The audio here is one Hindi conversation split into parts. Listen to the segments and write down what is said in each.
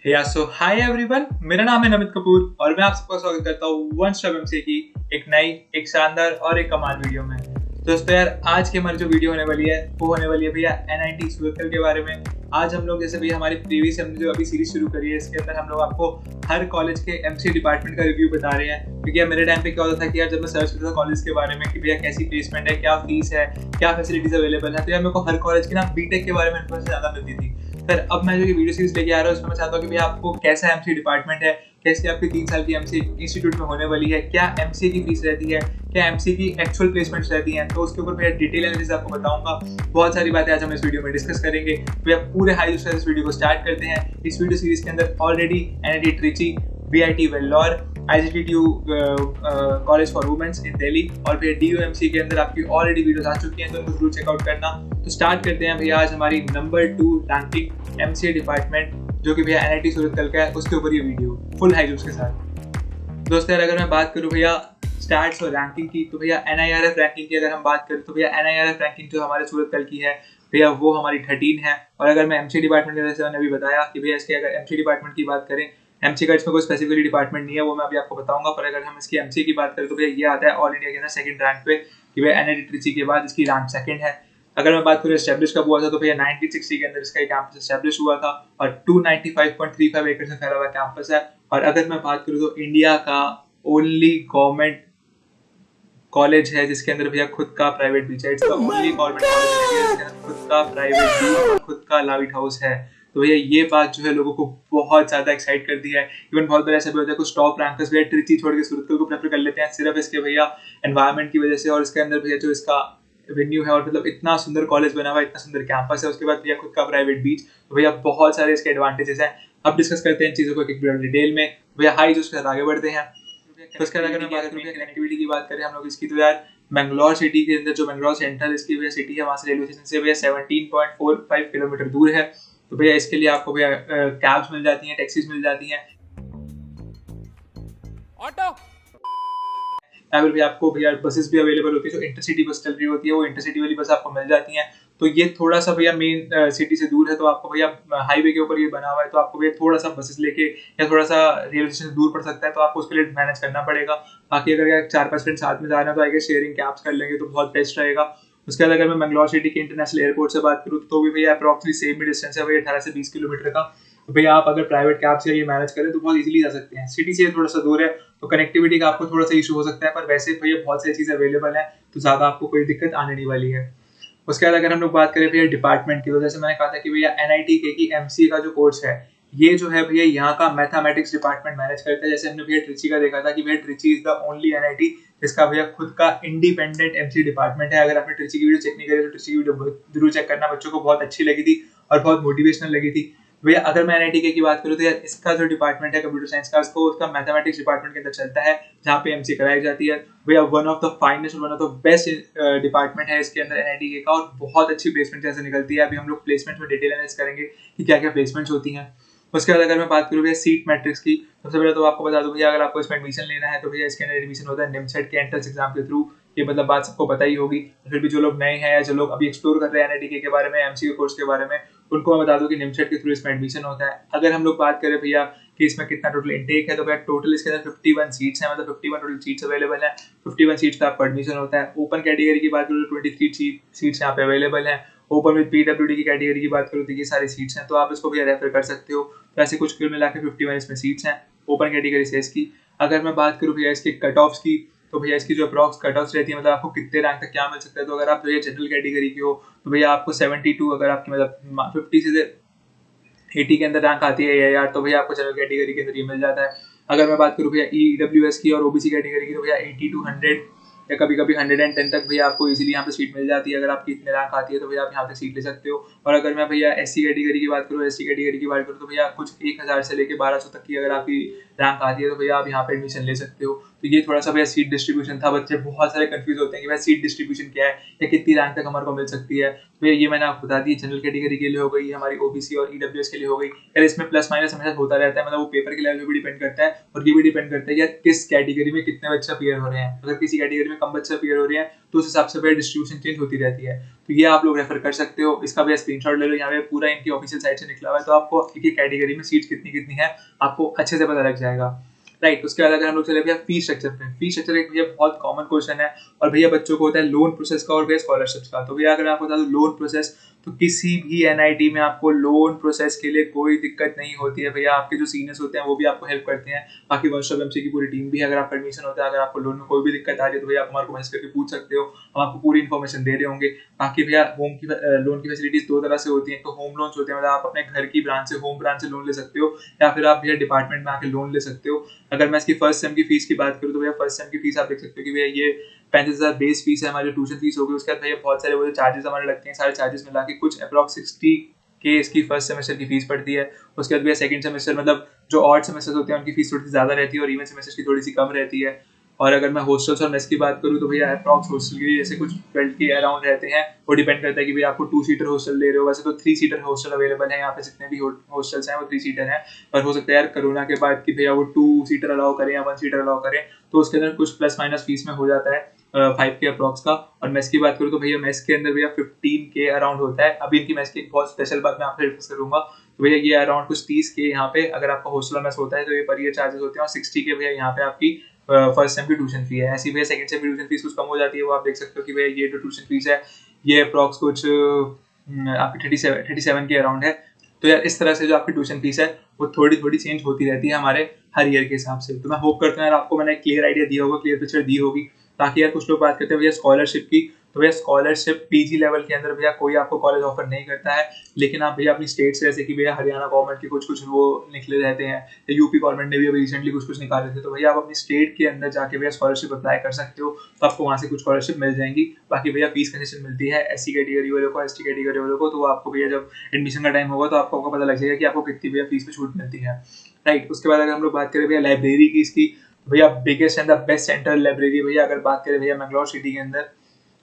सो हाय एवरीवन, मेरा नाम है नमित कपूर और मैं आप सबका स्वागत करता हूँ वन स्टॉप एमसीए की एक नई, एक शानदार और एक कमाल वीडियो में। दोस्तों यार, आज की हमारी जो वीडियो होने वाली है वो होने वाली है भैया एनआईटी सूरतगढ़ के बारे में। आज हम लोग जैसे भैया हमारी प्रीवियस हमने जो अभी सीरीज शुरू करी है, इसके अंदर हम लोग आपको हर कॉलेज के एमसीए डिपार्टमेंट का रिव्यू बता रहे हैं। क्योंकि यार मेरे टाइम पे क्या होता था कि यार जब मैं सर्च करता था कॉलेज के बारे में कि भैया कैसी प्लेसमेंट है, क्या फीस है, क्या फैसिलिटीज अवेलेबल है, तो यार मेरे को हर कॉलेज की ना बीटेक के बारे में इन्फॉर्मेशन ज़्यादा मिलती थी। फिर अब मैं जो ये वीडियो सीरीज लेके आ रहा हूँ उसमें मैं चाहता हूँ कि भैया आपको कैसा एमसीए डिपार्टमेंट है, कैसे आपकी 3 साल की एमसीए इंस्टीट्यूट में होने वाली है, क्या एमसीए की फीस रहती है, क्या एमसीए की एक्चुअल प्लेसमेंट्स रहती हैं, तो उसके ऊपर भैया डिटेल एनालिसिस आपको बताऊंगा। बहुत सारी बातें आज हम इस वीडियो में डिस्कस करेंगे। भैया पूरे हाई से इस वीडियो को स्टार्ट करते हैं। इस वीडियो सीरीज के अंदर already NIT Trichy, BIT Vellore, IGTU college for women's in Delhi और फिर DUMC के अंदर आपकी ऑलरेडी वीडियोस आ चुकी हैं, तो उनको जरूर चेकआउट करना। तो स्टार्ट करते हैं भैया आज हमारी नंबर 2 रैंकिंग एमसीए डिपार्टमेंट जो कि भैया एनआईटी सूरतगढ़ का है, उसके ऊपर ये वीडियो फुल हाई जूस के साथ। दोस्तों यार, अगर मैं बात करूँ भैया स्टैट्स और रैंकिंग की, तो भैया NIRF रैंकिंग की अगर हम बात करें तो भैया NIRF रैंकिंग जो हमारे सूरतगढ़ की है भैया वो हमारी 13 है। और अगर मैं एमसीए डिपार्टमेंट के जैसे मैंने अभी बताया कि भैया इसके अगर एमसीए डिपार्टमेंट की बात करें, एमसीए का इसमें कोई स्पेसिफिकली डिपार्टमेंट नहीं है, वो मैं अभी आपको बताऊंगा। पर अगर हम इसकी एमसीए की बात करें तो भैया ये आता है ऑल इंडिया के अंदर सेकंड रैंक पे कि भैया एनआईटी ट्रिची के बाद इसकी रैंक सेकंड है। अगर मैं बात करूँ एस्टेब्लिश कब हुआ था तो भैया 1960 के अंदर इसका कैंपस एस्टेब्लिश हुआ था और 295.35 एकड़ से फैला हुआ कैंपस है। और अगर मैं बात करूँ तो इंडिया का ओनली गवर्नमेंट कॉलेज है जिसके अंदर भैया खुद का प्राइवेट बीच है। It's the only government college in India जिसके अंदर खुद का प्राइवेट बीच और खुद का लाइट हाउस है। तो भैया ये बात जो है लोगों को बहुत ज्यादा एक्साइट करती है। इवन बहुत बार ऐसा भी होता है कुछ टॉप रैंकर्स भैया ट्रिची छोड़ के सूरतगढ़ को प्रेफर कर लेते हैं सिर्फ इसके भैया एनवायरनमेंट की वजह से, और इसके अंदर भैया जो इसका वेन्यू है और मतलब इतना सुंदर कॉलेज बना हुआ है, इतना सुंदर कैंपस है, उसके बाद भैया खुद का प्राइवेट बीच, तो भैया बहुत सारे इसके एडवांटेजेस हैं। अब डिस्कस करते हैं इन चीजों को एक डिटेल में। भैया हाई जो उसके साथ आगे बढ़ते हैं। तो इसके अगर मैं बात करूँ कनेक्टिविटी की बात करें हम लोग इसकी, तो यार मैंगलोर सिटी के अंदर जो मैंगलोर सेंट्रल इसकी भैया सिटी है, वहाँ से रेलवे स्टेशन से भैया 17.45 किलोमीटर दूर है। तो भैया इसके लिए आपको भैया कैब्स मिल जाती हैं, टैक्सीज मिल जाती हैं, ऑटो फिर भी आपको भैया बसेस भी अवेलेबल होती है। जो इंटरसिटी बस चल रही होती है वो इंटरसिटी वाली बस आपको मिल जाती हैं। तो ये थोड़ा सा भैया मेन सिटी से दूर है, तो आपको भैया हाईवे के ऊपर ये बना हुआ है, तो आपको भैया थोड़ा सा बसेस लेके या थोड़ा सा रेलवे स्टेशन दूर पड़ सकता है, तो आपको उसके लिए मैनेज करना पड़ेगा। बाकी अगर यार 4-5 फ्रेंड साथ में जा रहे हैं तो आगे शेयरिंग कैब्स कर लेंगे तो बहुत बेस्ट रहेगा। उसके बाद अगर मैं मैंगलोर सिटी के इंटरनेशनल एयरपोर्ट से बात करूँ तो भी भैया अप्रॉक्सिमेटली सेम ही डिस्टेंस है भैया, 18 से 20 किलोमीटर का। तो भैया आप अगर प्राइवेट कैब से ये मैनेज करें तो बहुत इजीली जा सकते हैं। सिटी से थोड़ा सा दूर है तो कनेक्टिविटी का आपको थोड़ा सा इशू हो सकता है, पर वैसे भैया बहुत सारी चीज़ें अवेलेबल है, तो ज़्यादा आपको कोई दिक्कत आने नहीं वाली है। उसके बाद अगर हम लोग बात करें भैया डिपार्टमेंट की, तो जैसे मैंने कहा था कि भैया एनआईटी के की एमसीए का जो कोर्स है ये जो है भैया यहाँ का मैथमेटिक्स डिपार्टमेंट मैनेज करता है। जैसे हमने भैया ट्रिची का देखा था कि भैया Trichy is the only NIT जिसका भैया खुद का इंडिपेंडेंट एमसीए डिपार्टमेंट है। अगर आपने ट्रिची की वीडियो चेक नहीं करी तो ट्रिची की वीडियो जरूर चेक करना, बच्चों को बहुत अच्छी लगी थी और बहुत मोटिवेशनल लगी थी। भैया अगर मैं एनआईटी की बात करूँ तो यार इसका जो डिपार्टमेंट है कंप्यूटर साइंस का, उसको उसका मैथमेटिक्स डिपार्टमेंट के अंदर चलता है जहाँ पे एमसीए कराई जाती है। भैया वन ऑफ द फाइनेस्ट और one of the best department है इसके अंदर एनआईटी के का, और बहुत अच्छी प्लेसमेंट जैसे निकलती है। अभी हम लोग प्लेसमेंट में डिटेल एनालिसिस करेंगे कि क्या क्या प्लेसमेंट्स होती हैं। उसके बाद अगर मैं बात करूँ भैया सीट मैट्रिक्स की, सबसे पहले तो आपको बता दूं भैया अगर आपको इसमें एडमिशन लेना है तो भैया इसके अंदर एडमिशन होता है निमसेट के एंट्रेंस एग्जाम के थ्रू। ये मतलब बात सबको पता ही होगी, फिर भी जो लोग नए हैं या जो लोग अभी एक्सप्लोर कर रहे हैं एनआईटी के बारे में, एमसीए कोर्स के बारे में, उनको मैं बता दूं कि निमसेट के थ्रू इसमें एडमिशन होता है। अगर हम लोग बात करें भैया कि इसमें कितना टोटल इंटेक है, तो भैया टोटल इसके अंदर 51 सीट्स हैं, मतलब 51 टोटल सीट्स अवेलेबल है। 51 सीट्स का आपका एडमिशन होता है। ओपन कैटेगरी की बात करूँ तो 23 सीट्स यहाँ पे अवेलेबल है। ओपन विद पीडब्ल्यूडी की कैटेगरी की बात करूँ तो ये सारी सीट्स हैं, तो आप इसको भी रेफर कर सकते हो। तो ऐसे कुछ कुल मिला के 51 इसमें सीट्स हैं ओपन कैटेगरी से इसकी। अगर मैं बात करूँ भैया इसके कट ऑफ्स की, तो भैया इसकी जो अप्रॉक्स कट ऑफ्स रहती है, मतलब आपको कितने रैंक तक क्या मिल सकता है, तो अगर आप भैया जनरल कैटेगरी की हो तो भैया आपको 72, अगर आपकी मतलब 50 से 80 के अंदर रैंक आती है यार, तो भैया आपको जनरल कैटेगरी के अंदर ये मिल जाता है। अगर मैं बात करूँ भैया ईडब्ल्यूएस की और ओबीसी कैटेगरी की, तो भैया 80 to 100 या कभी कभी 110 तक भैया आपको इजीली यहाँ पे सीट मिल जाती है। अगर आपकी इतने रैंक आती है तो भैया आप यहाँ पे सीट ले सकते हो। और अगर मैं भैया एससी कैटेगरी की बात करूँ, एससी कैटेगरी की बात करूँ तो भैया कुछ 1000 से लेकर 1200 तक की अगर आपकी रैंक आती है तो भैया आप यहाँ पे एडमिशन ले सकते हो। तो ये थोड़ा सा भैया सीट डिस्ट्रीब्यूशन था। बच्चे बहुत सारे कंफ्यूज होते हैं कि भाई सीट डिस्ट्रीब्यूशन क्या है या कितनी रैंक तक हमारे को मिल सकती है। भैया ये मैंने आपको बता दी, जनरल कैटेगरी के लिए हो गई, हमारी ओबीसी और ईडब्ल्यूएस के लिए हो गई। यार इसमें प्लस माइनस हमेशा होता रहता है, मतलब वो पेपर के लेवल पे भी डिपेंड करता है और ये भी डिपेंड करता है यार किस कैटेगरी में कितने बच्चे अपीयर हो रहे हैं। अगर किसी कैटेगरी में कम बच्चे अपीयर हो रहे हैं तो उस हिसाब से भैया डिस्ट्रीब्यूशन चेंज होती रहती है। तो ये आप लोग रेफर कर सकते हो। इसका भैया स्क्रीनशॉट ले लो, यहाँ पे पूरा इनकी ऑफिशियल साइट से निकला हुआ है, तो आपको एक कैटेगरी में सीट्स कितनी कितनी है आपको अच्छे से पता लग जाएगा। राइट, उसके बाद अगर हम लोग चले भैया फीस स्ट्रक्चर पे, फीस स्ट्रक्चर एक भैया बहुत कॉमन क्वेश्चन है और भैया बच्चों को होता है लोन प्रोसेस का और भैया स्कॉलरशिप्स का। तो भैया अगर मैं आपको बता दूं लोन प्रोसेस, तो किसी भी एनआईटी में आपको लोन प्रोसेस के लिए कोई दिक्कत नहीं होती है भैया। आपके जो सीनियर्स होते हैं वो भी आपको हेल्प करते हैं, बाकी वन स्टॉप एमसी की पूरी टीम भी है। अगर आप परमिशन होता है, अगर आपको लोन में कोई भी दिक्कत आ रही है तो भैया आप हमारे को मैसेज करके पूछ सकते हो, हम आपको पूरी इन्फॉर्मेशन दे रहे होंगे। बाकी भैया होम की लोन की फैसिलिटीज दो तरह से होती है, तो होम लोन्स होते हैं, मतलब आप अपने घर की ब्रांच से, होम ब्रांच से लोन ले सकते हो, या फिर आप भैया डिपार्टमेंट में आके लोन ले सकते हो। अगर मैं इसकी फर्स्ट सेम की फीस की बात करूँ तो भैया फर्स्ट सेम की फीस आप देख सकते हो कि भैया ये 35,000 बेस फीस है, हमारी ट्यूशन फीस होगी। उसके बाद भैया बहुत सारे वो जो चार्जेस हमारे लगते हैं, सारे चार्जेस मिला के कुछ अप्रॉक्स 60 के इसकी फर्स्ट सेमेस्टर की फीस पड़ती है। उसके बाद भैया सेकंड सेमेस्टर, मतलब जो ऑड सेमेस्टर्स होते हैं उनकी फीस थोड़ी सी ज़्यादा रहती है और इवन सेमेस्टर की थोड़ी सी कम रहती है। और अगर मैं हॉस्टल्स और मेस की बात करूँ तो भैया अप्रॉक्स हॉस्टल के जैसे कुछ 12 के अराउंड रहते हैं। वो डिपेंड करता है कि भैया आपको 2 सीटर हॉस्टल ले रहे हो, वैसे तो 3 सीटर हॉस्टल अवेलेबल है यहाँ पे, जितने भी हॉस्टल्स हैं वो 3 सीटर हैं। पर हो सकता है यार कोरोना के बाद कि भैया वो 2 सीटर अलाउ करें या 1 सीटर अलाउ करें, तो उसके अंदर कुछ प्लस माइनस फीस में हो जाता है 5 के अप्रॉक्स का। और मेस की बात करूँ तो भैया मेस के अंदर भैया 15 के अराउंड होता है। अभी इनकी मेस की एक बहुत स्पेशल बात मैं आपसे डिस्कस करूंगा। तो भैया ये अराउंड कुछ 30 के यहाँ पे अगर आपका हॉस्टल मेस होता है तो ये पर ईयर चार्जेस होते हैं, और 60 के भैया यहाँ पे आपकी फर्स्ट सेम की ट्यूशन फी है। ऐसी भैया सेकंड सेम की ट्यूशन फीस कुछ कम हो जाती है, वो आप देख सकते हो कि भैया ये जो ट्यूशन फीस है ये अप्रॉक्स कुछ आपकी 37 के अराउंड है। तो यार इस तरह से जो आपकी ट्यूशन फीस है वो थोड़ी थोड़ी चेंज होती रहती है हमारे हर ईयर के हिसाब से। तो मैं होप करता हूँ यार आपको मैंने क्लियर आइडिया दिया होगा, क्लियर पिक्चर दी होगी। ताकि यार कुछ लोग बात करते हैं भैया स्कॉलरशिप की, तो भैया स्कॉलरशिप पीजी लेवल के अंदर भैया कोई आपको कॉलेज ऑफर नहीं करता है, लेकिन आप भैया अपनी स्टेट से, जैसे कि भैया हरियाणा गवर्नमेंट के कुछ कुछ वो निकले रहते हैं, या यूपी गवर्नमेंट ने भी अभी रिसेंटली कुछ कुछ निकाले थे, तो भैया आप अपनी स्टेट के अंदर जाके भैया स्कॉलरशिप अप्लाई कर सकते हो, तो आपको वहाँ से कुछ स्कॉलरशिप मिल जाएंगी। बाकी भैया फीस कंसेशन मिलती है एससी कैटेगरी वालों को, एसटी कैटेगरी वालों को, तो आपको भैया जब एडमिशन का टाइम होगा तो आपको पता लग जाएगा कि आपको कितनी भैया फीस में छूट मिलती है। राइट, उसके बाद अगर हम लोग बात करें भैया लाइब्रेरी की, इसकी भैया biggest and the best central library भैया अगर बात करें भैया मैंगलोर सिटी के अंदर,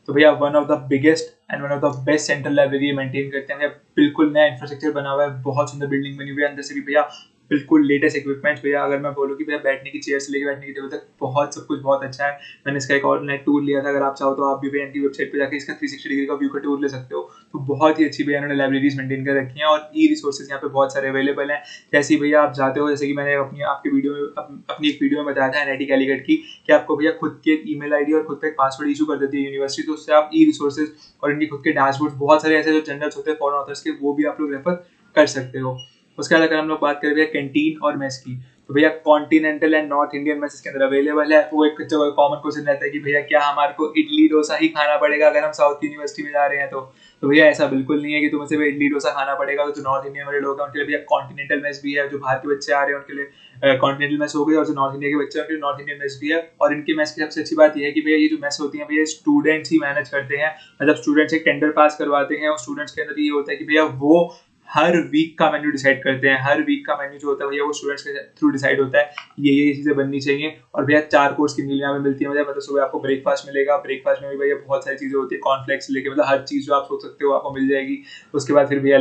तो भैया one of the biggest and one of the best central library maintain करते हैं भैया। बिल्कुल नया इंफ्रास्ट्रक्चर बना हुआ है, बहुत सुंदर बिल्डिंग बनी हुई है, अंदर से भी भैया बिल्कुल लेटेस्ट इक्विपमेंट भैया। अगर मैं बोलूँ कि भैया बैठने की चेयर से लेकर बैठने की टेबल तक बहुत सब कुछ बहुत अच्छा है। मैंने इसका एक ऑनलाइन टूर लिया था, अगर आप चाहो तो आप भी भैया इनकी वेबसाइट पे जाकर इसका 360 डिग्री का व्यू का टूर ले सकते हो। तो बहुत ही अच्छी भैया इन्होंने लाइब्रेरीज मेंटेन कर रखी हैं, और ई रिसोर्सेज यहाँ पे बहुत सारे अवेलेबल हैं। जैसे भैया आप जाते हो, जैसे कि मैंने आपकी वीडियो में अपनी एक वीडियो में बताया था एनआईटी कैलीकट की, कि आपको भैया खुद की एक ईमेल आईडी और खुद का एक पासवर्ड इशू कर देती है यूनिवर्सिटी, तो उससे आप ई रिसोर्सेज और इनकी खुद के डैशबोर्ड, बहुत सारे ऐसे जो जर्नल्स होते हैं फॉरेन ऑथर्स के, वो भी आप लोग रेफर कर सकते हो। उसके बाद अगर हम लोग बात करें भैया कैंटीन और मेस की, तो भैया continental and north Indian mess के अंदर अवेलेबल है। वो एक जो कॉमन क्वेश्चन रहता है कि भैया क्या हमारे को इडली डोसा ही खाना पड़ेगा अगर हम साउथ यूनिवर्सिटी में जा रहे हैं, तो भैया ऐसा बिल्कुल नहीं है कि तुम्हें सिर्फ इडली डोसा खाना पड़ेगा। तो जो नॉर्थ इंडियन वाले लोग हैं उनके लिए भैया कॉन्टिनेंटल मेस भी है, जो बाहर के बच्चे आ रहे हैं उनके लिए कॉन्टिनेंटल मेस हो गई, और जो नॉर्थ इंडिया के बच्चे हैं उनके लिए नॉर्थ इंडियन मेस भी है। और इनके मेस की सबसे अच्छी बात यह है कि भैया ये जो मेस होती है भैया स्टूडेंट्स ही मैनेज करते हैं, मतलब स्टूडेंट्स एक टेंडर पास करवाते हैं, और स्टूडेंट्स के अंदर ये होता है कि भैया वो हर वीक का मेन्यू डिसाइड करते हैं। हर वीक का मेन्यू जो होता है भैया वो स्टूडेंट्स के थ्रू डिसाइड होता है, ये चीजें बननी चाहिए। और भैया 4 कोर्स की मील यहाँ पे मिलती है, मतलब सुबह आपको ब्रेकफास्ट मिलेगा, ब्रेकफास्ट में भी भैया बहुत सारी चीजें होती है, कॉर्नफ्लेक्स लेके, मतलब हर चीज जो आप सोच सकते हो आपको मिल जाएगी। उसके बाद फिर भैया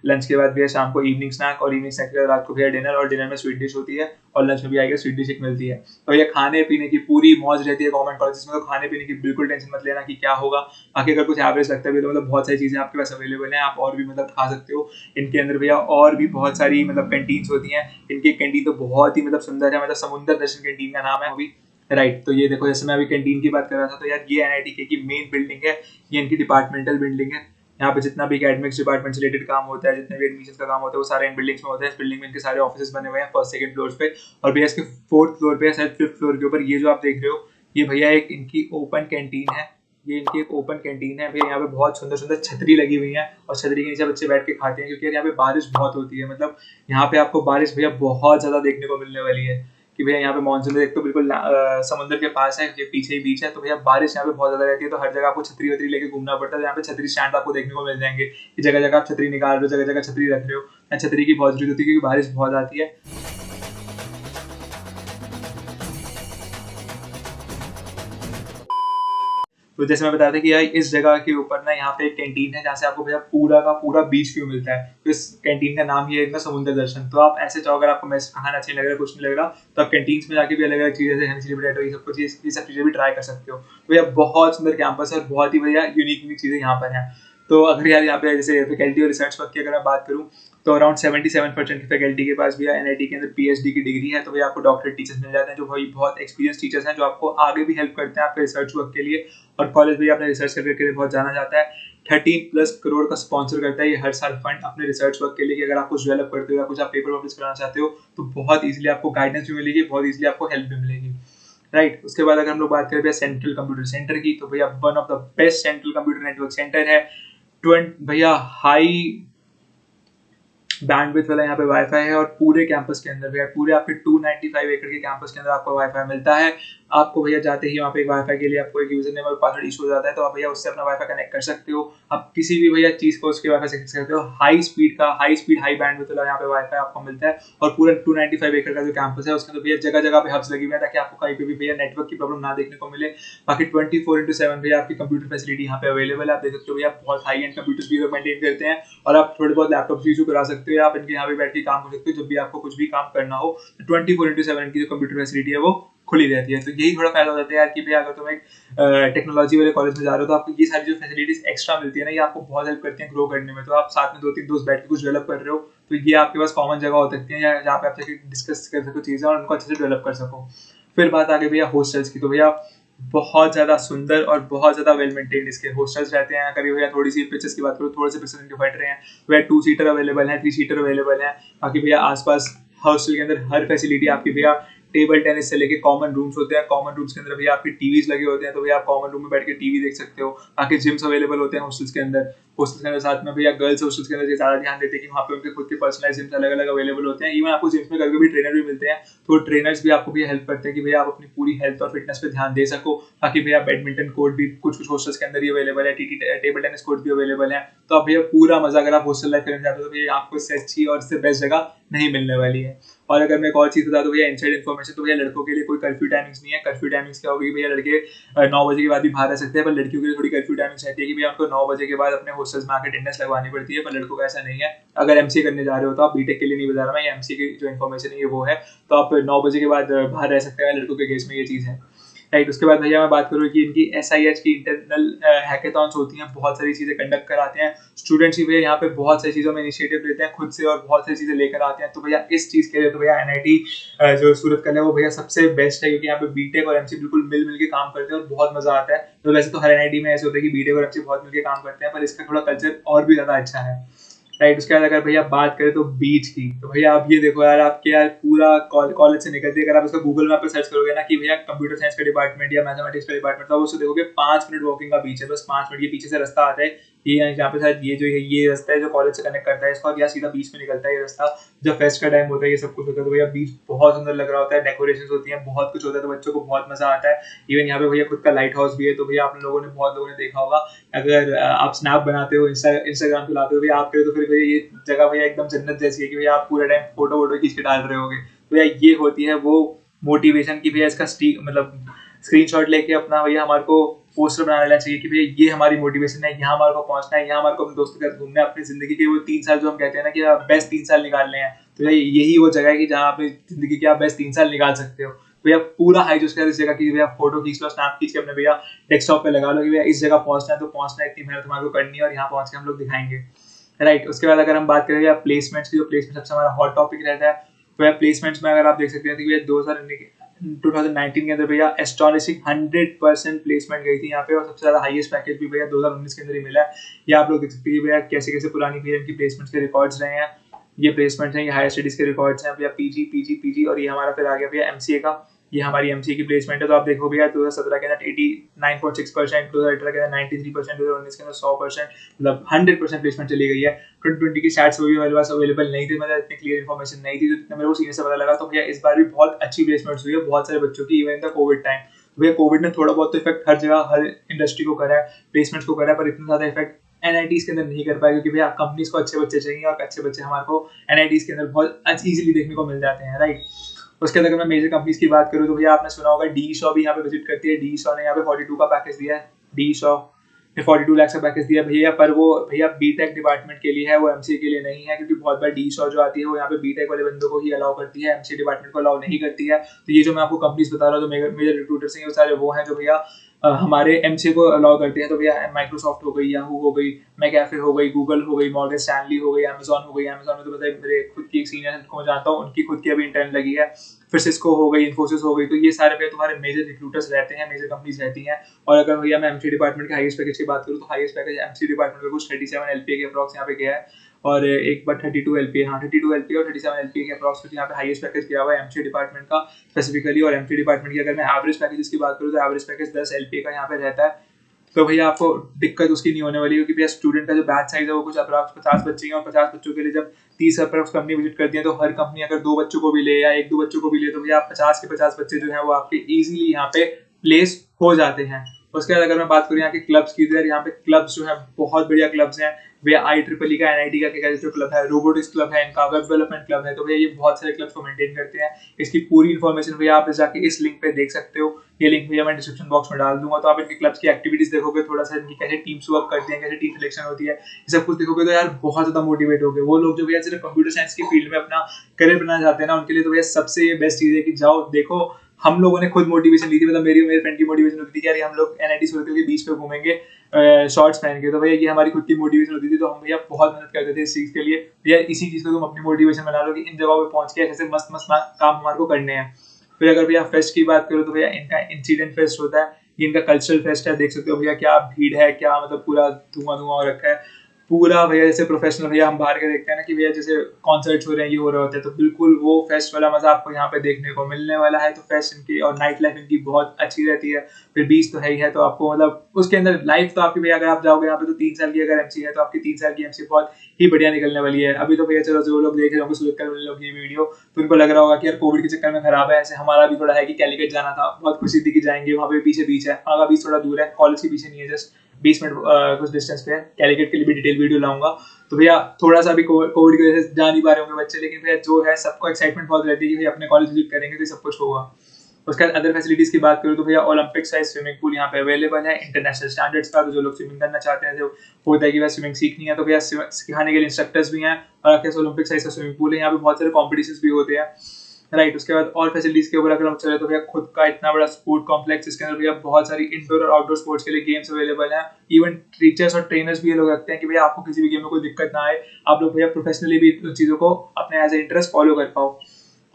लंच के बाद भैया शाम को इवनिंग स्नैक, और इवनिंग स्नैक के बाद रात को भैया डिनर, और डिनर में स्वीट डिश होती है, और लंच में भी आएगा स्वीट डिश एक मिलती है। तो भैया खाने पीने की पूरी मौज रहती है गवर्नमेंट कॉलेजेस में, तो खाने पीने की बिल्कुल टेंशन मत लेना कि क्या होगा। बाकी अगर कुछ एवरेज लगता है तो मतलब बहुत सारी चीजें आपके पास अवेलेबल हैं, आप और भी मतलब खा सकते हो। इनके अंदर भैया और भी बहुत सारी मतलब कैंटीन्स होती हैं। इनकी कैंटीन तो बहुत ही मतलब सुंदर है, मतलब समुद्र दर्शन कैंटीन का नाम है अभी। राइट, तो ये देखो, जैसे मैं अभी कैंटीन की बात कर रहा था, तो यार ये एनआईटी की मेन बिल्डिंग है, ये इनकी डिपार्टमेंटल बिल्डिंग है। यहाँ पे जितना भी एकेडमिक्स डिपार्टमेंट से रिलेटेड काम होता है, जितने भी एडमिशन का काम होता है, वो सारे इन बिल्डिंग्स में होता है। इस बिल्डिंग में इनके सारे ऑफिस बने हुए हैं फर्स्ट सेकंड फ्लोर पे, और भैया इसके 4th फ्लोर पे, शायद 5th फ्लोर के ऊपर ये जो आप देख रहे हो, ये भैया एक इनकी ओपन कैंटीन है। ये इनकी एक ओपन कैंटीन है भैया। यहाँ पे बहुत सुंदर सुंदर छतरी लगी हुई है, और छतरी के नीचे बच्चे बैठ के खाते हैं, क्योंकि यहाँ पे बारिश बहुत होती है। मतलब यहाँ पे आपको बारिश भैया बहुत ज्यादा देखने को मिलने वाली है, कि भैया यहाँ पे मानसून में एक तो बिल्कुल समुद्र के पास है, ये पीछे ही बीच है, तो भैया बारिश यहाँ पे बहुत ज्यादा रहती है। तो हर जगह आपको छतरी वतरी लेके घूमना पड़ता है। यहाँ पे छतरी स्टैंड आपको देखने को मिल जाएंगे, कि जगह जगह आप छतरी निकाल रहे हो, जगह जगह छतरी रख रहे हो। छतरी की बहुत जरूरत होती है क्योंकि बारिश बहुत आती है। तो जैसे मैं बताया था कि यार इस जगह के ऊपर ना यहाँ पे एक कैंटीन है जहाँ से आपको भैया पूरा का पूरा बीच व्यू मिलता है। तो इस कैंटीन का नाम ही है ना समुद्र दर्शन। तो आप ऐसे चाहो, अगर आपको मैस खाना अच्छा नहीं लग रहा, कुछ नहीं लग रहा, तो आप कैंटीन में जाके भी अलग अलग चीजें जैसे चिली पोटैटो ये सब चीजें भी ट्राई कर सकते हो। तो भैया बहुत सुंदर कैंपस है और बहुत ही भैया यूनिक चीजें यहाँ पर है। तो अगर यार यहाँ पे जैसे फैकल्टी और रिसर्च वर्क की अगर मैं बात करूँ, तो अराउंड 77% की फैकल्टी के पास भी एनआईटी के अंदर पीएचडी की डिग्री है। तो भैया आपको डॉक्टरेट टीचर्स मिल जाते हैं जो भाई बहुत एक्सपीरियंस टीचर्स हैं, जो आपको आगे भी हेल्प करते हैं आपके रिसर्च वर्क के लिए। और कॉलेज भी अपने रिसर्च करके के लिए बहुत जाना जाता है। 13+ करोड़ का स्पॉन्सर करता है ये हर साल फंड अपने रिसर्च वर्क के लिए, कि अगर आप कुछ डेवलप करते हो या कुछ आप पेपर पब्लिश कराना चाहते हो तो बहुत इजीली आपको गाइडेंस भी मिलेगी, बहुत इजीली आपको हेल्प भी मिलेगी। राइट। उसके बाद अगर हम लोग बात करें भैया सेंट्रल कंप्यूटर सेंटर की, तो भैया one of the best central computer network centre है। भैया हाई बैंडविड्थ वाला यहाँ पे वाईफाई है और पूरे कैंपस के अंदर भैया पूरे आपके 295 एकड़ के कैंपस के अंदर आपको वाईफाई मिलता है। आपको भैया जाते ही वहाँ पे वाईफाई के लिए आपको एक यूजर नेम और पासवर्ड इशू हो जाता है, तो आप भैया उससे अपना वाईफाई कनेक्ट कर सकते हो। आप किसी भी भैया चीज को उसके वाईफाई से कर सकते हो। हाई स्पीड हाई बैंडविड्थ वाला यहाँ पे वाईफाई आपको मिलता है। और पूरा 295 एकड़ का जो कैंपस है उसके अंदर भैया जगह जगह पे हब्स लगी हुई है, ताकि आपको कहीं पे भी भैया नेटवर्क की प्रॉब्लम ना देखने को मिले। बाकी 24/7 भैया आपकी कंप्यूटर फैसिलिटी यहाँ पे अवेलेबल है। आप देख सकते हो भैया बहुत हाई एंड कंप्यूटर्स भी मेंटेन करते हैं और आप थोड़े बहुत लैपटॉप यूज करा सकते हो। आप इनके यहाँ पे बैठ के काम कर सकते हो। जब भी आपको कुछ भी काम करना हो, 24/7 की जो कंप्यूटर फैसिलिटी है वो खुली रहती है। तो यही थोड़ा फायदा हो जाता है यार कि भैया अगर तुम एक टेक्नोलॉजी वाले कॉलेज में जा रहे हो तो आपको ये सारी जो फैसिलिटीज एक्स्ट्रा मिलती है ना, ये आपको बहुत हेल्प करती है ग्रो करने में। तो आप साथ में 2-3 दोस्त बैठ के कुछ डेवलप कर रहे हो, तो ये आपके पास कॉमन जगह हो सकती है जहाँ पे आप डिस्कस कर सको चीजें और उनको अच्छे से डेवलप कर सको। फिर बात आ गई भैया हॉस्टल्स की, तो भैया बहुत ज्यादा सुंदर और बहुत ज्यादा वेल मेंटेन्ड इसके हॉस्टल्स रहते हैं। करीब भैया थोड़ी सी पिक्चर्स की बात करूँ, थोड़े से पिक्चर्स इनके फट रहे हैं। भैया 2 सीटर अवेलेबल है, 3 सीटर अवेलेबल है। बाकी भैया आसपास हॉस्टल के अंदर हर फैसिलिटी आपकी भैया टेबल टेनिस से लेके कॉमन रूम्स होते हैं। कॉमन रूम्स के अंदर भैया आपके टीवीज लगे होते हैं, तो भैया आप कॉमन रूम में बैठ के टीवी देख सकते हो। बाकी जिम्स अवेलेबल होते हैं हॉस्टल्स के अंदर। हॉस्टल्स के अंदर साथ में भैया गर्ल्स हॉस्टल्स के अंदर ज्यादा ध्यान देते हैं कि वहाँ पे उनके खुद के पर्सनलाइज जिम्स अलग अलग अवेलेबल होते हैं। इवन आपको जिम्स में कभी भी ट्रेनर भी मिलते हैं, तो ट्रेनर्स भी आपको भैया हेल्प करते हैं कि भैया आप अपनी पूरी हेल्थ और फिटनेस पे ध्यान दे सको। बाकी भैया बैडमिंटन कोर्ट भी कुछ कुछ हॉस्टल्स के अंदर ही अवेलेबल है। टेबल टेनिस कोर्ट भी अवेलेबल है। तो आप भैया पूरा मजा, अगर आप हॉस्टल लाइफ करना चाहते हो तो भैया आपको इससे अच्छी और इससे बेस्ट जगह नहीं मिलने वाली है। और अगर मैं एक और चीज बता दूं भैया इनसाइड इन्फॉर्मेशन, तो भैया लड़कों के लिए कोई कर्फ्यू टाइमिंग्स नहीं है। कर्फ्यू टाइमिंग्स क्या होगी भैया, लड़के 9 बजे के बाद भी बाहर रह सकते हैं, पर लड़कियों के लिए थोड़ी कर्फ्यू टाइमिंग्स रहती है कि भैया उनको 9 बजे के बाद अपने हॉस्टल्स में आकर अटेंडेंस लगवानी पड़ती है। पर लड़कों का ऐसा नहीं है। अगर एमसीए करने जा रहे हो, तो आप बीटेक के लिए नहीं बता रहा मैं, ये एमसीए की जो इन्फॉर्मेशन है ये वो है, तो आप 9 बजे के बाद बाहर रह सकते हैं। लड़कों के केस में ये चीज़ है। राइट। उसके बाद भैया मैं बात करूँ कि इनकी SIH की इंटरनल हैकेथॉन्स होती हैं, बहुत सारी चीज़ें कंडक्ट कराते हैं स्टूडेंट्स भी भैया यहाँ पे बहुत सारी चीज़ों में इनिशिएटिव लेते हैं खुद से और बहुत सारी चीज़ें लेकर आते हैं। तो भैया इस चीज़ के लिए तो भैया NIT जो सूरत कल है वो भैया सबसे बेस्ट है, क्योंकि यहाँ पे बीटेक और एमसी बिल्कुल मिल मिल के काम करते हैं और बहुत मजा आता है। तो वैसे तो हर NIT में ऐसे होता है कि बीटेक और एमसी बहुत मिल के काम करते हैं, पर इसका थोड़ा कल्चर और भी ज़्यादा अच्छा है। राइट। उसके बाद अगर भैया बात करें तो बीच की, तो भैया आप ये देखो यार, आपके यार पूरा कॉलेज से निकलते अगर आप इसका गूगल मैप पे सर्च करोगे ना कि भैया कंप्यूटर साइंस का डिपार्टमेंट या मैथमेटिक्स का डिपार्टमेंट, तो आप उसको देखोगे 5 मिनट वॉकिंग का बीच है, बस 5 मिनट। ये पीछे से रास्ता आता है, ये यहाँ पे शायद ये जो है ये रास्ता है जो कॉलेज से कनेक्ट करता है इसको, और या सीधा बीच में निकलता है ये रास्ता। जब फेस्ट का टाइम होता है ये सब कुछ होता है, तो भैया बीच बहुत सुंदर लग रहा होता है, डेकोरेशन होती है, बहुत कुछ होता है, तो बच्चों को बहुत मजा आता है। इवन यहाँ पे भैया खुद का लाइट हाउस भी है, तो भैया आप लोगों ने बहुत लोगों ने देखा होगा, अगर आप स्नैप बनाते हो, इंस्टाग्राम चलाते हो भैया आप करें, तो फिर भैया ये जगह भैया एकदम जन्नत जैसी है कि भैया आप पूरा टाइम फोटो वोटो खींच के डाल रहे होगे। तो भैया ये होती है वो मोटिवेशन की भैया इसका मतलब स्क्रीनशॉट लेके अपना भैया हमारे को पोस्टर बना लेना चाहिए कि भैया ये हमारी मोटिवेशन है, यहाँ हमारे को पहुंचना है, यहाँ हमारे को अपने दोस्तों के साथ घूमना है, अपनी जिंदगी के वो 3 साल जो हम कहते हैं ना कि बेस्ट 3 साल निकालने हैं। तो भैया यही वो जगह है कि जहाँ अपनी जिंदगी के आप बेस्ट 3 साल निकाल सकते हो। भैया पूरा हाई जो इस जगह की भैया फोटो खींच लो, स्नैप खींच के अपने भैया डेस्कटॉप पे लगा लो कि भैया इस जगह पहुंचना है, तो पहुंचना है, इतनी मेहनत हमारे को करनी है और यहाँ पहुंच के हम लोग दिखाएंगे। राइट। उसके बाद अगर हम बात करें प्लेसमेंट्स की, जो प्लेसमेंट सबसे हमारा हॉट टॉपिक रहता है, तो प्लेसमेंट्स में अगर आप देख सकते हैं कि 2019 के अंदर भैया एस्टॉनिशिंग 100% प्लेसमेंट गई थी यहाँ पे, और सबसे ज्यादा हाईएस्ट पैकेज भी भैया 2019 के अंदर ही मिला है। ये आप लोग देख सकते हैं भैया कैसे कैसे पुरानी भैया इनकी प्लेसमेंट्स के रिकॉर्ड्स रहे हैं। ये प्लेसमेंट्स हैं, ये हायर स्टडीज के रिकॉर्ड्स हैं भैया, पीजी, और ये हमारा फिर आ गया भैया एमसीए का, ये हमारी एमसीए की प्लेसमेंट है। तो आप देखो भैया 2017 के अंदर 89.6%, 2018 के अंदर 93%, 2019 के अंदर 100%, मतलब 100% प्लेसमेंट चली गई है। 2020 की स्टैट्स भी मेरे पास अवेलेबल नहीं थी, मतलब इतनी क्लियर इन्फॉर्मेशन नहीं थी, तो मेरे को सीनियर से पता लगा। तो भैया इस बार भी बहुत अच्छी प्लेसमेंट्स हुई है बहुत सारे बच्चों की, इवन द कोविड टाइम। भैया कोविड ने थोड़ा बहुत इफेक्ट हर जगह हर इंडस्ट्री को करा है, प्लेसमेंट्स को करा है, पर इतना ज्यादा इफेक्ट NITs के अंदर नहीं कर पाए, क्योंकि भैया कंपनीज को अच्छे बच्चे चाहिए और अच्छे बच्चे हमारे को NITs के अंदर बहुत इजीली देखने को मिल जाते हैं। राइट। उसके अंदर अगर मैं मेजर कंपनीज की बात करूँ, तो भैया आपने सुना होगा डी शॉ भी यहाँ पे विजिट करती है। डी शॉ ने यहाँ पे 42 का पैकेज दिया है, डी शॉ ने 42 लाख का पैकेज दिया भैया, पर वो भैया बीटेक डिपार्टमेंट के लिए है, वो एमसीए के लिए नहीं है, क्योंकि बहुत बार डी शॉ जो आती है वो यहाँ पे बीटेक वाले बंदों को ही अलाउ करती है, एमसीए डिपार्टमेंट को अलाउ नहीं करती है। तो ये जो मैं आपको कंपनीज बता रहा हूँ, जो मेजर रिक्रूटर्स हैं, वो सारे वो हैं जो भैया हमारे एमसीए को अलाउ करते हैं। तो भैया माइक्रोसॉफ्ट हो गई, याहू हो गई, मैकैफे हो गई, गूगल हो गई, मॉर्गन स्टैनली हो गई, अमेजॉन हो गई। अमेजॉन में तो बताइए मेरे खुद की एक सीनियर को मैं जानता हूँ, उनकी खुद की अभी इंटर्न लगी है। फिर सिस्को हो गई, इन्फोसिस हो गई। तो ये सारे भैया तुम्हारे मेजर रिक्रूटर्स रहते हैं, मेजर कंपनीज रहती हैं। और अगर भैया मैं एमसीए डिपार्टमेंट के हाईएस्ट पैकेज की बात करूँ, तो हाईएस्ट पैकेज एमसीए डिपार्टमेंट में कुछ 37 एलपीए के अप्रॉक्स यहाँ पे गया है, और एक बार 32 एलपीए, हाँ 32 एलपीए और 37 एलपीए के अप्रॉक्स यहाँ पे हाईएस्ट पैकेज गया हुआ है एमसीए डिपार्टमेंट का स्पेसिफिकली। और एमसीए डिपार्टमेंट की अगर मैं एवरेज पैकेज की बात करूँ, तो एवरेज पैकेज 10 एलपीए का यहाँ पे रहता है। तो भैया आपको दिक्कत उसकी नहीं होने वाली, क्योंकि भैया स्टूडेंट का जो बैच साइज है वो कुछ अप्रॉक्स 50 बच्चे हैं, और 50 बच्चों के लिए जब 30 अप्रॉक्स कंपनी विजिट करती है, तो हर कंपनी अगर 2 बच्चों को भी ले या 1-2 बच्चों को भी ले, तो भैया आप 50 के 50 बच्चे जो है वो आपके इजीली यहाँ पे प्लेस हो जाते हैं। उसके बाद अगर मैं बात करूँ यहाँ के क्लब्स की, तो यार यहाँ पे क्लब्स जो है बहुत बढ़िया क्लब्स हैं भैया। IEEE का, NIT का जो क्लब है, रोबोटिक्स क्लब है इनका, वेब डेवलपमेंट क्लब है। तो भैया ये बहुत सारे क्लब्स को मेंटेन करते हैं। इसकी पूरी इन्फॉर्मेशन भैया आप जाके इस लिंक पे देख सकते हो, ये लिंक भैया मैं डिस्क्रिप्शन बॉक्स में डाल दूंगा। तो आप इनके क्लब्स की एक्टिविटीज देखोगे, थोड़ा सा इनकी कैसे टीम्स वर्क करती हैं, कैसे टीम सिलेक्शन होती है, ये सब कुछ देखोगे तो यार बहुत ज्यादा मोटिवेट हो गए। वो लोग जो भैया सिर्फ कंप्यूटर साइंस की फील्ड में अपना करियर बनाना चाहते हैं ना, उनके लिए तो भैया सबसे ये बेस्ट चीज है कि जाओ देखो। हम लोगों ने खुद मोटिवेशन ली थी, मतलब मेरी और मेरे फ्रेंड की मोटिवेशन होती थी कि यार हम लोग NIT सर्कल के बीच पे घूमेंगे शॉर्ट्स पहन के। तो भैया ये हमारी खुद की मोटिवेशन होती थी, तो हम भैया बहुत मेहनत करते थे इस चीज के लिए। भैया इसी चीज को तुम अपनी मोटिवेशन बना लो कि इन जगहों पे पहुंच के ऐसे मस्त मस्त काम हमारे को करने हैं। फिर अगर भैया फेस्ट की बात करो, तो भैया इनका इंसिडेंट फेस्ट होता है, ये इनका कल्चरल फेस्ट है। देख सकते हो भैया क्या भीड़ है, क्या मतलब पूरा धुआं धुआं हो रखा है पूरा भैया। जैसे प्रोफेशनल भैया हम बाहर के देखते हैं ना कि भैया जैसे कॉन्सर्ट्स हो रहे हैं, ये हो रहे होते हैं, तो बिल्कुल वो फेस्ट वाला मजा आपको यहाँ पे देखने को मिलने वाला है। तो फेस्ट इनकी और नाइट लाइफ इनकी बहुत अच्छी रहती है। फिर बीच तो है ही है, तो आपको मतलब उसके अंदर लाइफ तो आपकी भैया अगर आप जाओगे यहाँ पे, तो 3 साल की अगर एमसी है, तो आपकी 3 साल की एमसी बहुत ही बढ़िया निकलने वाली है। अभी तो भैया चलो जो लोग देख रहे होंगे सुलेकर वाले लोग ये वीडियो, तो उनको लग रहा होगा कि यार कोविड के चक्कर में खराब है। ऐसे हमारा भी थोड़ा है कि कैलिकट जाना था, बहुत खुशी थी कि जाएंगे, वहाँ पे पीछे बीच है, वहाँ का बीच थोड़ा दूर है, कॉलेज के पीछे नहीं है, जस्ट 20 मिनट कुछ डिस्टेंस पे है। कैलिकट के लिए भी डिटेल वीडियो लाऊंगा। तो भैया थोड़ा सा भी कोविड की वजह से जा नहीं पा रहे होंगे बच्चे, लेकिन भैया जो है सबको एक्साइटमेंट बहुत रहती है कि भैया अपने कॉलेज विजिट करेंगे तो सब कुछ होगा। उसके बाद अदर फैसिलिटीज की बात करूँ, तो भैया ओलंपिक साइज स्विमिंग पूल यहाँ पे अवेलेबल है इंटरनेशनल स्टैंडर्ड्स का। तो जो लोग स्विमिंग करना चाहते हैं, जो होता है कि भैया स्विमिंग सीखनी है, तो भैया सिखाने के लिए इंस्ट्रक्टर्स भी हैं, और आपके ओलंपिक साइज का स्विमिंग पूल है। यहाँ पे बहुत सारे कॉम्पिटिशन्स भी होते हैं, राइट। उसके बाद और फैसिलिटीज के ऊपर अगर हम चले, तो भैया खुद का इतना बड़ा स्पोर्ट कॉम्प्लेक्स, इसके अंदर भैया बहुत सारी इंडोर और आउटडोर स्पोर्ट्स के लिए गेम्स अवेलेबल हैं। इवन टीचर्स और ट्रेनर्स भी ये लोग रखते हैं कि भैया आपको किसी भी गेम में कोई दिक्कत ना आए, आप लोग भैया प्रोफेशनली भी उन चीज़ों को अपने एज ए इंटरेस्ट फॉलो कर पाओ।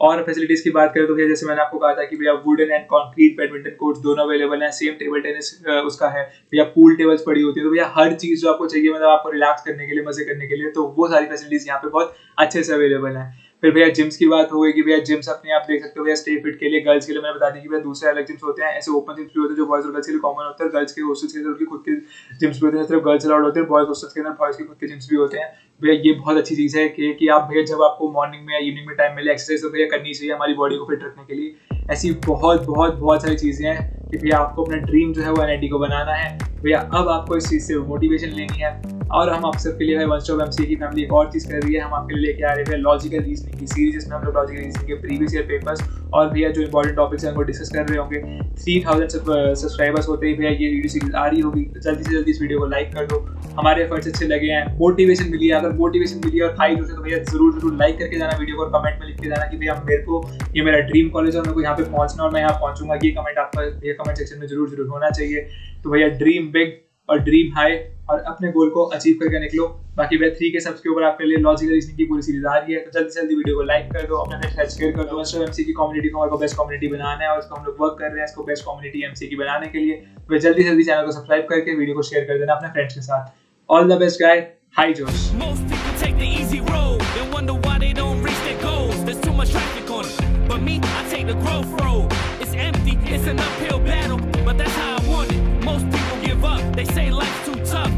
और फैसिलिटीज की बात करें, तो भैया जैसे मैंने आपको कहा था कि भैया wooden and concrete badminton courts दोनों अवेलेबल हैं। सेम टेबल टेनिस उसका है भैया, पूल टेबल्स पड़ी होती है। तो भैया हर चीज़ जो आपको चाहिए, मतलब आपको रिलैक्स करने के लिए, मजे करने के लिए, तो वो सारी फैसिलिटीज यहाँ पे बहुत अच्छे से अवेलेबल हैं। फिर भैया जिम्स की बात हो गई कि भैया जिम्स अपने आप देख सकते हो भैया, स्टे फिट के लिए गर्ल्स के लिए मैंने बता दी कि भैया दूसरे अलग जिम्स होते हैं, ऐसे ओपन जिम्स भी होते हैं जो बॉयज और गर्ल्स के लिए कॉमन होते हैं। गर्ल्स के हॉस्टल्स के अंदर उनके खुद के जिम्स भी होते हैं, सिर्फ गर्ल्स अलाउड होते हैं। बॉयज हॉस्टल्स के अंदर बॉयज के खुद के जिम्स भी होते हैं। भैया ये बहुत अच्छी चीज़ है कि आप भैया जब आपको मॉर्निंग में या इवनिंग में टाइम मिले, एक्सरसाइज तो भैया करनी चाहिए हमारी बॉडी को फिट रखने के लिए। ऐसी बहुत बहुत बहुत सारी चीज़ें हैं कि भैया आपको अपना ड्रीम जो है वो NIT को बनाना है। भैया अब आपको इस चीज़ से मोटिवेशन लेनी है, और हम आप सबके लिए वन स्टॉप एमसीए की फैमिली एक और चीज़ कर रही है। हम आपके लिए लेके आ रहे हैं लॉजिकल रीजनिंग की सीरीज, जिसमें हम लोग लॉजिकल रीजनिंग के प्रीवियस ईयर पेपर्स और भैया जो इंपॉर्टेंट टॉपिक्स हैं उनको डिस्कस कर रहे होंगे। 3000 सब्सक्राइबर्स होते ही भैया ये वीडियो सीरीज आ रही होगी, तो जल्दी से जल्दी इस वीडियो को लाइक कर दो। हमारे एफर्ट्स अच्छे लगे हैं, मोटिवेशन मिली है। अगर मोटिवेशन मिली और हाई जोश है, तो भैया जरूर लाइक करके जाना वीडियो को, और कमेंट में लिख के जाना कि भैया मेरे को ये मेरा ड्रीम कॉलेज है और मेरे को यहाँ पे पहुँचना, और मैं यहाँ पहुँचूंगा। ये कमेंट आपका भैया कमेंट सेक्शन में जरूर होना चाहिए। तो भैया ड्रीम बिग और ड्रीम हाई, और अपने गोल को अचीव करके निकलो। बाकी भैया 3 के सब्स के ऊपर आपके लिए लॉजिकल रीजनिंग की पूरी सीरीज आ रही है, तो जल्दी से जल्दी वीडियो को लाइक कर दो, अपने फ्रेंड्स शेयर कर दो। इंस्टाग्राम एमसी की कम्युनिटी को हमारे को बेस्ट कम्युनिटी बनाना है, और इसको हम लोग वर्क कर रहे हैं इसको बेस्ट कम्युनिटी एमसी की बनाने के लिए। तो जल्दी से जल्दी चैनल को सब्सक्राइब करके वीडियो को शेयर कर देना अपने फ्रेंड्स के साथ। All the best guys, high जोश। It's an uphill battle, but that's how I want it. Most people give up, they say life's too tough.